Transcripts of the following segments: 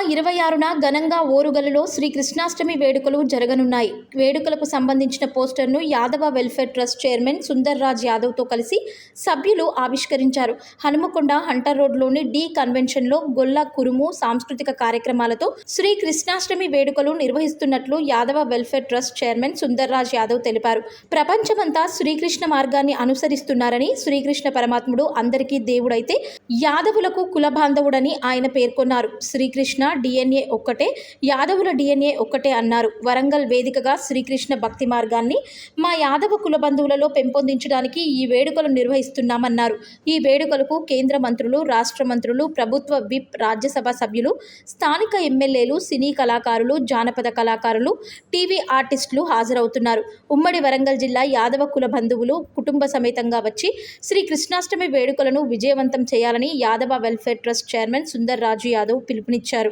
26న ఘనంగా ఓరుగల్లులో శ్రీ కృష్ణాష్టమి వేడుకలు జరగనున్నాయి. వేడుకలకు సంబంధించిన పోస్టర్ను Yadava welfare trust chairman Sundar Raj యాదవ్తో కలిసి సభ్యులు ఆవిష్కరించారు. హనుమకొండ హంటర్ రోడ్లోని డి కన్వెన్షన్లో గొల్ల కురుము సాంస్కృతిక కార్యక్రమాలతో శ్రీ కృష్ణాష్టమి వేడుకలు నిర్వహిస్తున్నట్లు Yadava welfare trust chairman Sundar Raj Yadav తెలిపారు. ప్రపంచమంతా శ్రీకృష్ణ మార్గాన్ని అనుసరిస్తున్నారని, శ్రీకృష్ణ పరమాత్ముడు అందరికీ దేవుడైతే యాదవులకు కుల బాంధవుడని ఆయన పేర్కొన్నారు. శ్రీకృష్ణ డిఎన్ఏ ఒక్కటే, యాదవుల డిఎన్ఏ ఒక్కటే అన్నారు. వరంగల్ వేదికగా శ్రీకృష్ణ భక్తి మార్గాన్ని మా యాదవ కుల బంధువులలో పెంపొందించడానికి ఈ వేడుకలు నిర్వహిస్తున్నామన్నారు. ఈ వేడుకలకు కేంద్ర మంత్రులు, రాష్ట్ర మంత్రులు, ప్రభుత్వ విప్, రాజ్యసభ సభ్యులు, స్థానిక ఎమ్మెల్యేలు, సినీ కళాకారులు, జానపద కళాకారులు, టీవీ ఆర్టిస్టులు హాజరవుతున్నారు. ఉమ్మడి వరంగల్ జిల్లా యాదవ కుల బంధువులు కుటుంబ సమేతంగా వచ్చి శ్రీ కృష్ణాష్టమి వేడుకలను విజయవంతం చేయాలని Yadava welfare trust chairman Sundar Raju Yadav పిలుపునిచ్చారు.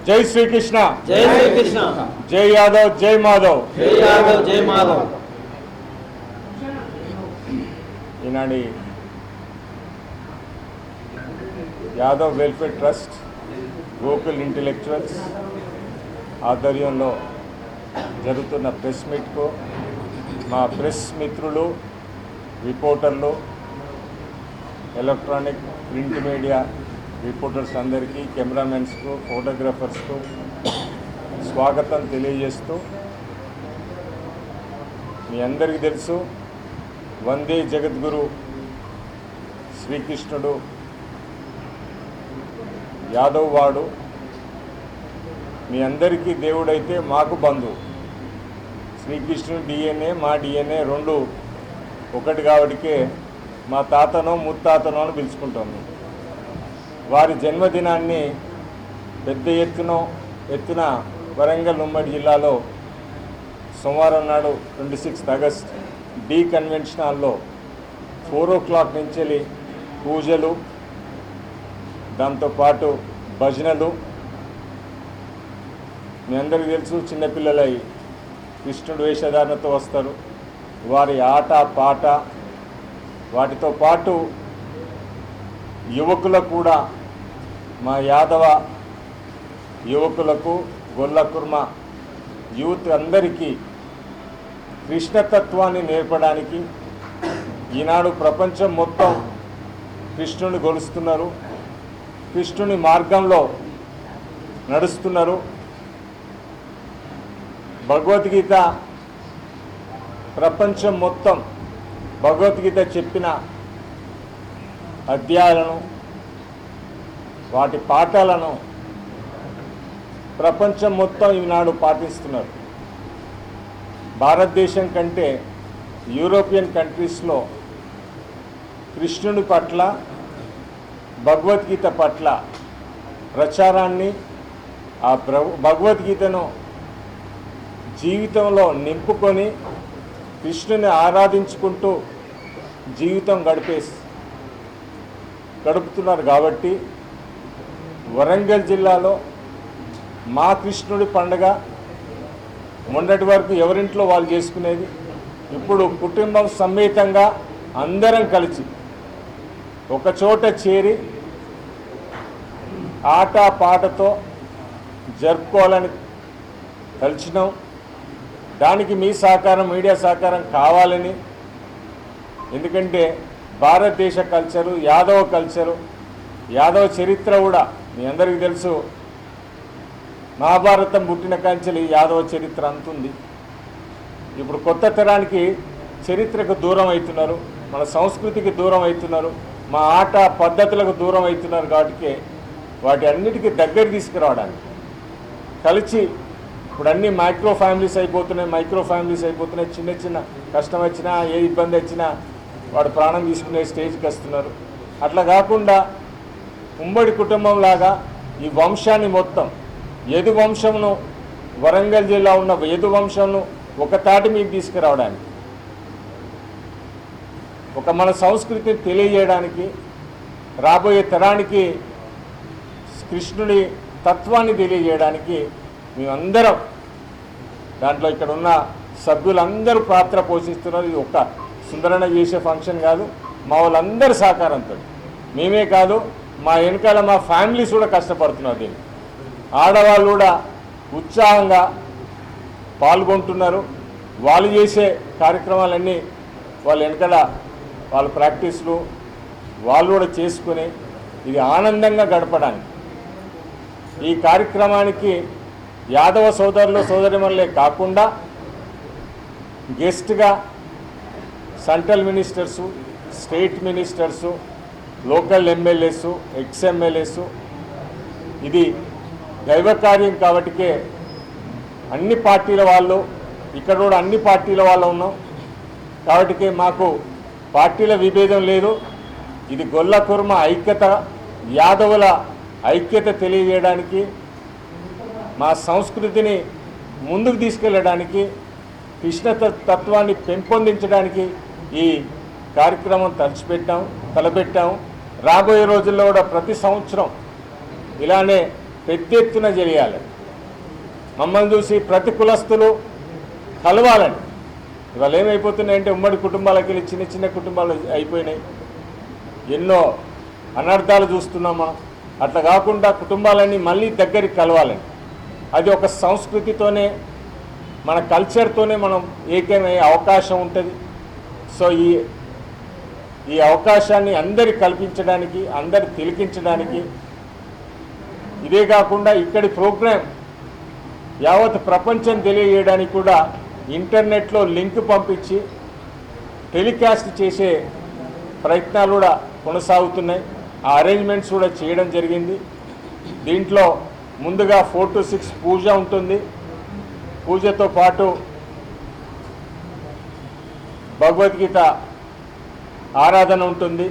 జై శ్రీకృష్ణ, జై శ్రీకృష్ణ, జై యాదవ్, జై మాధవ్, జై యాదవ్, జై మాధవ్. ఈనాటి Yadav welfare trust Gokul intellectuals ఆధ్వర్యంలో జరుగుతున్న ప్రెస్ మీట్కు మా ప్రెస్ మిత్రులు, రిపోర్టర్లు, ఎలక్ట్రానిక్ ప్రింట్ మీడియా రిపోర్టర్స్ అందరికీ, కెమెరామెన్స్కు, ఫోటోగ్రాఫర్స్కు స్వాగతం తెలియజేస్తూ, మీ అందరికీ తెలుసు వందే జగద్గురు శ్రీకృష్ణుడు యాదవ్ వాడు మీ అందరికీ దేవుడైతే మాకు బంధువు. శ్రీకృష్ణుడు డిఎన్ఏ, మా డిఎన్ఏ రెండు ఒకటి కాబట్టికే మా తాతనో ముత్తాతనో అని పిలుచుకుంటాము. వారి జన్మదినాన్ని పెద్ద ఎత్తున వరంగల్ ఉమ్మడి జిల్లాలో సోమవారం నాడు 26 ఆగస్ట్ డి కన్వెన్షన్ హాల్లో 4 o'clock నుంచి పూజలు, దాంతోపాటు భజనలు. మీ అందరికీ తెలుసు చిన్నపిల్లలై కృష్ణుడు వేషధారణతో వస్తారు. వారి ఆట పాట, వాటితో పాటు యువకులకు కూడా, మా యాదవ యువకులకు, గొల్ల కుర్మ యూత్ అందరికీ కృష్ణతత్వాన్ని నేర్పడానికి ఈనాడు ప్రపంచం మొత్తం కృష్ణుని కొలుస్తున్నారు, కృష్ణుని మార్గంలో నడుస్తున్నారు. భగవద్గీత ప్రపంచం మొత్తం భగవద్గీత చెప్పిన అధ్యాయాలను, వాటి పాఠాలను ప్రపంచం మొత్తం ఈనాడు పాటిస్తున్నారు. భారతదేశం కంటే యూరోపియన్ కంట్రీస్లో కృష్ణుడి పట్ల, భగవద్గీత పట్ల ప్రచారాన్ని, ఆ భగవద్గీతను జీవితంలో నింపుకొని కృష్ణుని ఆరాధించుకుంటూ జీవితం గడుపుతున్నారు. కాబట్టి వరంగల్ జిల్లాలో మా కృష్ణుడి పండుగ మొన్నటి వరకు ఎవరింట్లో వాళ్ళు చేసుకునేది, ఇప్పుడు కుటుంబం సమేతంగా అందరం కలిసి ఒకచోట చేరి ఆట పాటతో జరుపుకోవాలని కలిసినాం. దానికి మీ సహకారం, మీడియా సహకారం కావాలని. ఎందుకంటే భారతదేశ కల్చరు, యాదవ కల్చరు, యాదవ చరిత్ర కూడా మీ అందరికీ తెలుసు. మహాభారతం పుట్టిన కంచెలు యాదవ చరిత్ర అంతుంది. ఇప్పుడు కొత్త తరానికి చరిత్రకు దూరం అవుతున్నారు, మన సంస్కృతికి దూరం అవుతున్నారు, మా ఆట పద్ధతులకు దూరం అవుతున్నారు. కాబట్టి వాటి అన్నిటికీ దగ్గర తీసుకురావడానికి కలిసి ఇప్పుడు అన్నీ మైక్రో ఫ్యామిలీస్ అయిపోతున్నాయి. చిన్న చిన్న కష్టం వచ్చినా, ఏ ఇబ్బంది వచ్చినా వాడు ప్రాణం తీసుకునే స్టేజ్కి వస్తున్నారు. అట్లా కాకుండా ఉమ్మడి కుటుంబంలాగా ఈ వంశాన్ని మొత్తం, యదు వంశంను, వరంగల్ జిల్లా ఉన్న యదు వంశంను ఒక తాటి మీద తీసుకురావడానికి, ఒక మన సంస్కృతిని తెలియజేయడానికి, రాబోయే తరానికి కృష్ణుడి తత్వాన్ని తెలియజేయడానికి మేమందరం దాంట్లో ఇక్కడ ఉన్న సభ్యులందరూ పాత్ర పోషిస్తున్నారు. ఇది ఒక్క సుందరన్న చేసే ఫంక్షన్ కాదు, మా వాళ్ళందరి సహకారంతో మేమే కాదు మా వెనకాల మా ఫ్యామిలీస్ కూడా కష్టపడుతున్నారు. దీన్ని ఆడవాళ్ళు కూడా ఉత్సాహంగా పాల్గొంటున్నారు. వాళ్ళు చేసే కార్యక్రమాలన్నీ వాళ్ళ వెనకాల వాళ్ళ ప్రాక్టీస్లు వాళ్ళు కూడా చేసుకుని ఇది ఆనందంగా గడపడానికి ఈ కార్యక్రమానికి యాదవ సోదరులు సోదరిమణులే కాకుండా గెస్ట్గా central ministers, state ministers, local MLAs, ex MLAs, ఇది దైవకార్యం కాబట్టికే అన్ని పార్టీల వాళ్ళు ఇక్కడ కూడా అన్ని పార్టీల వాళ్ళు ఉన్నాం కాబట్టికే మాకు పార్టీల విభేదం లేదు. ఇది గొల్ల కుర్మ ఐక్యత, యాదవుల ఐక్యత తెలియజేయడానికి, మా సంస్కృతిని ముందుకు తీసుకెళ్ళడానికి, కృష్ణ తత్వాన్ని పెంపొందించడానికి ఈ కార్యక్రమం తలపెట్టాం. రాబోయే రోజుల్లో కూడా ప్రతి సంవత్సరం ఇలానే పెద్ద ఎత్తున జరిగాలి. మమ్మల్ని చూసి ప్రతి కులస్తులు కలవాలని. ఇవాళ ఏమైపోతున్నాయంటే ఉమ్మడి కుటుంబాలకు వెళ్ళి చిన్న చిన్న కుటుంబాలు అయిపోయినాయి. ఎన్నో అనర్థాలు చూస్తున్నాం మనం. అట్లా కాకుండా కుటుంబాలన్నీ మళ్ళీ దగ్గరికి కలవాలని, అది ఒక సంస్కృతితోనే మన కల్చర్తోనే మనం ఏకమయ్యే అవకాశం ఉంటుంది. సో ఈ అవకాశాన్ని అందరికి కల్పించడానికి, అందరి తిలకించడానికి, ఇదే కాకుండా ఇక్కడి ప్రోగ్రాం యావత్ ప్రపంచం తెలియజేయడానికి కూడా ఇంటర్నెట్లో లింక్ పంపించి టెలికాస్ట్ చేసే ప్రయత్నాలు కూడా కొనసాగుతున్నాయి. ఆ అరేంజ్మెంట్స్ కూడా చేయడం జరిగింది. దీంట్లో ముందుగా 4 to 6 పూజ ఉంటుంది. పూజతో పాటు భగవద్గీత ఆరాధన ఉంటుంది,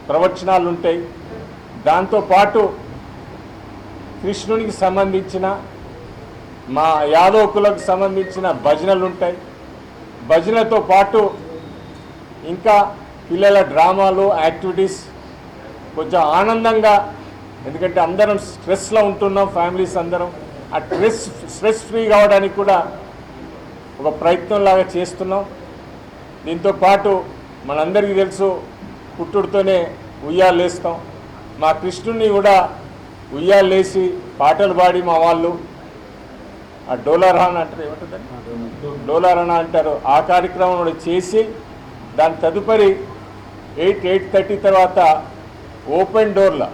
ప్రవచనాలు ఉంటాయి. దాంతోపాటు కృష్ణునికి సంబంధించిన మా యాదవ్ కులకు సంబంధించిన భజనలు ఉంటాయి. భజనతో పాటు ఇంకా పిల్లల డ్రామాలు, యాక్టివిటీస్ కొంచెం ఆనందంగా, ఎందుకంటే అందరం స్ట్రెస్లో ఉంటున్నాం, ఫ్యామిలీస్ అందరం ఆ స్ట్రెస్ ఫ్రీ కావడానికి కూడా ఒక ప్రయత్నంలాగా చేస్తున్నాం. దీంతో పాటు మనందరికీ తెలుసు పుట్టుడితోనే ఉయ్యాలేస్తాం. మా కృష్ణుడిని కూడా ఉయ్యాలేసి పాటలు పాడి మా వాళ్ళు ఆ డోలారాన్ అంటారు, ఏమంటుందని డోలారాన అంటారు, ఆ కార్యక్రమం కూడా చేసి దాని తదుపరి 8:30 తర్వాత ఓపెన్ డోర్లో,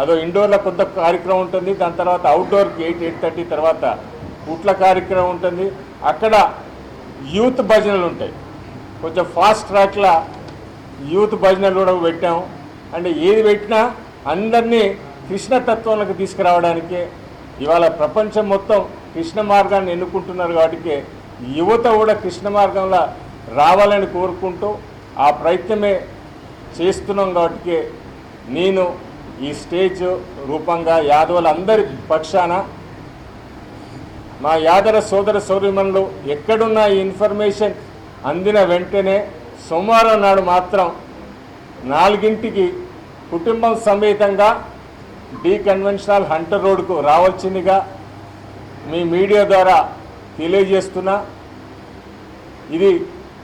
అదో ఇండోర్లో కొంత కార్యక్రమం ఉంటుంది. దాని తర్వాత అవుట్డోర్కి 8:30 తర్వాత పుట్ల కార్యక్రమం ఉంటుంది. అక్కడ యూత్ భజనలు ఉంటాయి. కొంచెం ఫాస్ట్ ట్రాక్లా యూత్ భజనలు కూడా పెట్టాము. అంటే ఏది పెట్టినా అందరినీ కృష్ణతత్వంలోకి తీసుకురావడానికే. ఇవాళ ప్రపంచం మొత్తం కృష్ణ మార్గాన్ని ఎన్నుకుంటున్నారు కాబట్టి యువత కూడా కృష్ణ మార్గంలో రావాలని కోరుకుంటూ ఆ ప్రయత్నమే చేస్తున్నాం. కాబట్టి నేను ఈ స్టేజ్ రూపంగా యాదవులందరి పక్షాన మా యాదవ సోదర సోదరీమణులు ఎక్కడున్న ఈ ఇన్ఫర్మేషన్ అందిన వెంటనే సోమవారం నాడు మాత్రం 4ంటికి కుటుంబం సమేతంగా డి కన్వెన్షనల్ హంటర్ రోడ్కు రావాల్సిందిగా మీ మీడియా ద్వారా తెలియజేస్తున్నా. ఇది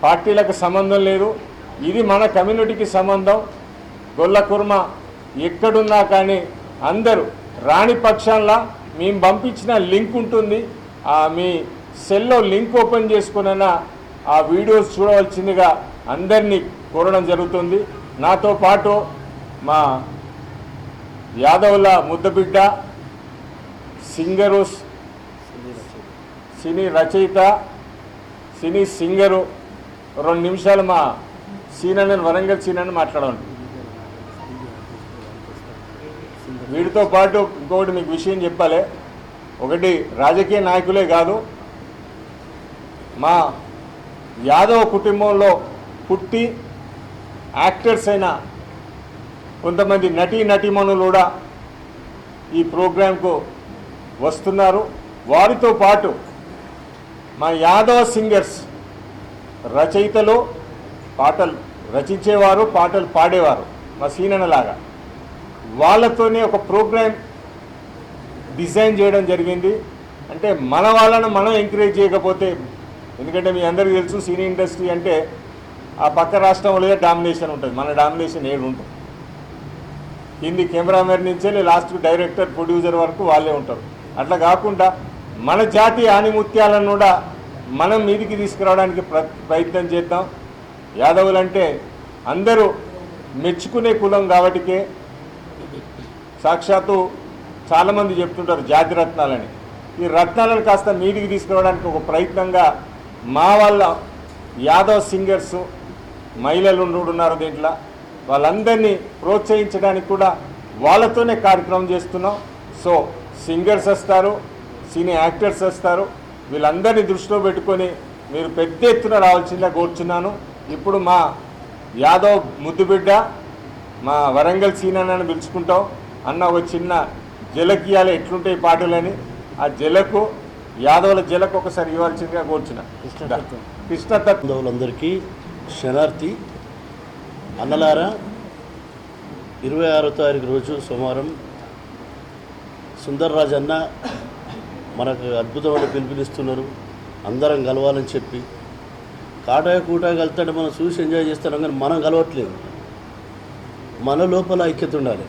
పార్టీలకు సంబంధం లేదు, ఇది మన కమ్యూనిటీకి సంబంధం. గొల్ల కుర్మ ఎక్కడున్నా కానీ అందరూ రాని పక్షంలో మేము పంపించిన లింక్ ఉంటుంది, మీ సెల్లో లింక్ ఓపెన్ చేసుకున్న ఆ వీడియోస్ చూడవలసిందిగా అందరినీ కోరడం జరుగుతుంది. నాతో పాటు మా యాదవుల ముద్దబిడ్డ, సింగరు, సినీ రచయిత, సినీ సింగరు 2 నిమిషాలు మా సీనని, వరంగల్ సీనని మాట్లాడండి. వీటితో పాటు ఇంకొకటి మీకు విషయం చెప్పాలి. ఒకటి, రాజకీయ నాయకులే కాదు, మా యాదవ కుటుంబంలో పుట్టి యాక్టర్స్ అయిన కొంతమంది నటీమణులు కూడా ఈ ప్రోగ్రాంకు వస్తున్నారు. వారితో పాటు మా యాదవ సింగర్స్, రచయితలు, పాటలు రచించేవారు, పాటలు పాడేవారు, మా సీనన్నలాగా వాళ్ళతోనే ఒక ప్రోగ్రాం డిజైన్ చేయడం జరిగింది. అంటే మన వాళ్ళను మనం ఎంకరేజ్ చేయకపోతే, ఎందుకంటే మీ అందరికీ తెలుసు సినీ ఇండస్ట్రీ అంటే ఆ పక్క రాష్ట్రంలో డామినేషన్ ఉంటుంది, మన డామినేషన్ ఏడు ఉంటుంది. కింది కెమెరామెన్ నుంచే లాస్ట్ డైరెక్టర్ ప్రొడ్యూసర్ వరకు వాళ్ళే ఉంటారు. అట్లా కాకుండా మన జాతి ఆణిముత్యాలను కూడా మనం మీదికి తీసుకురావడానికి ప్రయత్నం చేద్దాం. యాదవులంటే అందరూ మెచ్చుకునే కులం కాబట్టికే సాక్షాత్తు చాలామంది చెప్తుంటారు జాతి రత్నాలని. ఈ రత్నాలను కాస్త మీదికి తీసుకురావడానికి ఒక ప్రయత్నంగా మా వాళ్ళ యాదవ్ సింగర్స్ మహిళలు ఉన్నారు దీంట్లో, వాళ్ళందరినీ ప్రోత్సహించడానికి కూడా వాళ్ళతోనే కార్యక్రమం చేస్తున్నాం. సో సింగర్స్ వస్తారు, సినీ యాక్టర్స్ వస్తారు, వీళ్ళందరినీ దృష్టిలో పెట్టుకొని మీరు పెద్ద ఎత్తున రావాల్సిందిగా కోరుచున్నాను. ఇప్పుడు మా యాదవ్ ముద్దుబిడ్డ మా వరంగల్ సీనని పిలుచుకుంటాం. అన్న ఒక చిన్న జలకియాలి ఎట్లుంటాయి పాటలని, ఆ జలకు యాదవుల జలకు ఒకసారి ఇవ్వాల్సిందిగా కోరుచున్నా. కృష్ణతత్వ అందరికీ శనార్థి అన్నలారా, 26వ తారీఖు రోజు సోమవారం సుందర్రాజ్ అన్న మనకు అద్భుతమైన పిలుపునిస్తున్నారు. అందరం కలవాలని చెప్పి కాటాయ కూటాయ కలుతాంటే మనం చూసి ఎంజాయ్ చేస్తున్నాం, కానీ మనం కలవట్లేదు. మన లోపల ఐక్యత ఉండాలి.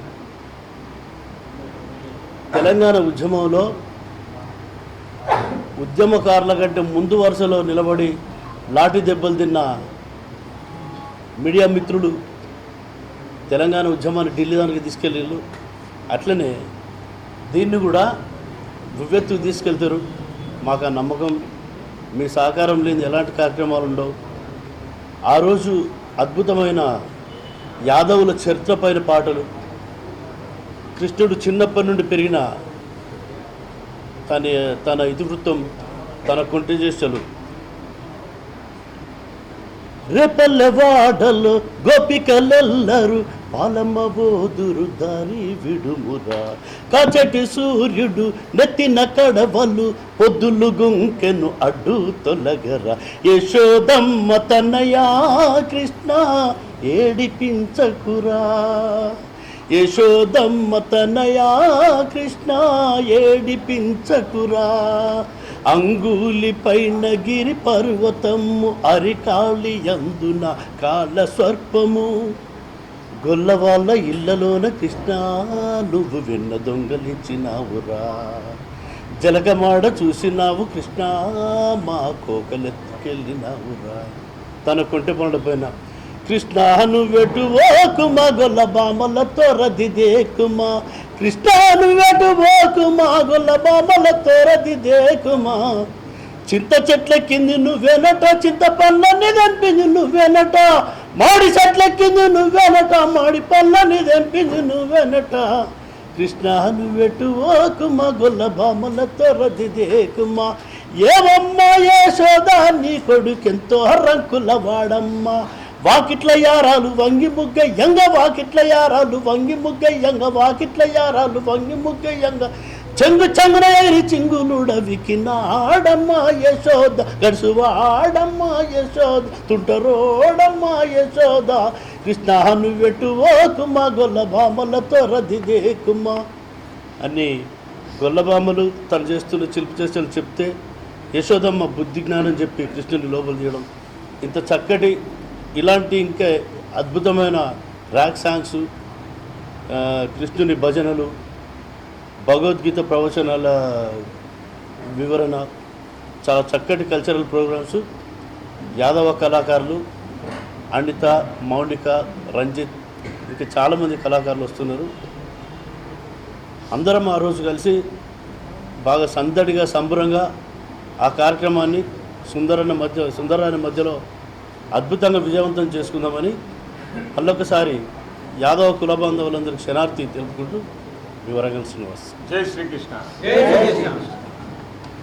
తెలంగాణ ఉద్యమంలో ఉద్యమకారుల కంటే ముందు వరుసలో నిలబడి లాఠీ దెబ్బలు తిన్న మీడియా మిత్రులు తెలంగాణ ఉద్యమాన్ని ఢిల్లీ దానికి తీసుకెళ్ళిళ్ళు. అట్లనే దీన్ని కూడా ఉవ్వెత్తుకు తీసుకెళ్తారు. మాకు ఆ నమ్మకం. మీ సహకారం లేని ఎలాంటి కార్యక్రమాలు ఉండవు. ఆ రోజు అద్భుతమైన యాదవుల చరిత్ర పైన పాటలు, కృష్ణుడు చిన్నప్పటి నుండి పెరిగిన తన ఇతివృత్తం, తన కుంటి చేష్టలు, రేపల్లెవాడలో గోపికలెల్లరు పాలమ్మ బోదురు దారి విడుమురా, కాచటి సూర్యుడు నెత్తిన కడవలు పొద్దులు గుంకెను అడ్డు తొలగరా, యశోదమ్మ తనయా కృష్ణ ఏడిపించకురా, యశోదమ్మ తనయా కృష్ణ ఏడిపించకురా, అంగులి పైన గిరి పర్వతము అరికాళి యందున కాల స్వర్పము, గొల్లవాళ్ళ ఇళ్లలోన కృష్ణ నువ్వు వెన్న దొంగలించినావురా, జలగమాడ చూసినావు కృష్ణ మా కోకలెత్తుకెళ్ళినావురా. తన కొంటె పైన కృష్ణ నువ్వెటు ఓకుమా గొల్ల బామలతో రదిదేకుమా, కృష్ణ నువ్వెటు ఓకుమా గొల్ల బామలతో రదిదేకుమా, చింత చెట్ల కింది నువ్వేనట చింత పళ్ళని తెంపింది నువ్వేనట, మాడి చెట్ల కింది నువ్వేనట మాడి పళ్ళని తెంపింది నువ్వేనట, కృష్ణ నువ్వెటు ఓకుమా గొల్ల బామలతో రదిదేకుమా, ఏమమ్మా యశోదా నీ కొడుకెంతో రంకుల వాడమ్మా, వాకిట్ల యారాలు వంగి ముగ్గయ్యంగ వాకిట్ల యారాలు వంగి ముగ్గయ్యంగ వాకిట్ల యారాలు వంగి ముగ్గయ్యంగ, చెంగు చెంగున ఎగిరి చింగులుడవికి నాడమ్మ యశోద, గడుసువాడమ్మ యశోద, తుంటరోడమ్మ యశోద, కృష్ణ నువ్వెటు ఓకుమా గొల్ల భామలతో రదిదేకుమా అని గొల్లబామలు తను చేస్తున్న శిల్ప చేష్టలు చెప్తే యశోదమ్మ బుద్ధి జ్ఞానం చెప్పి కృష్ణుని లోపల తీయడం, ఇంత చక్కటి ఇలాంటి ఇంకా అద్భుతమైన ర్యాక్ సాంగ్స్, కృష్ణుని భజనలు, భగవద్గీత ప్రవచనాల వివరణ, చాలా చక్కటి కల్చరల్ ప్రోగ్రామ్స్, యాదవ కళాకారులు అనిత, మౌనిక, రంజిత్, ఇంకా చాలామంది కళాకారులు వస్తున్నారు. అందరం ఆ రోజు కలిసి బాగా సందడిగా సంబరంగా ఆ కార్యక్రమాన్ని సుందరాన్ని మధ్యలో అద్భుతంగా విజయవంతం చేసుకుందామని మళ్ళొకసారి యాదవ కుల బాంధవులందరికీ శనార్థి తెలుపుకుంటూ మీ వరంగల్ శ్రీనివాస్. జై శ్రీకృష్ణ. జై శ్రీకృష్ణ.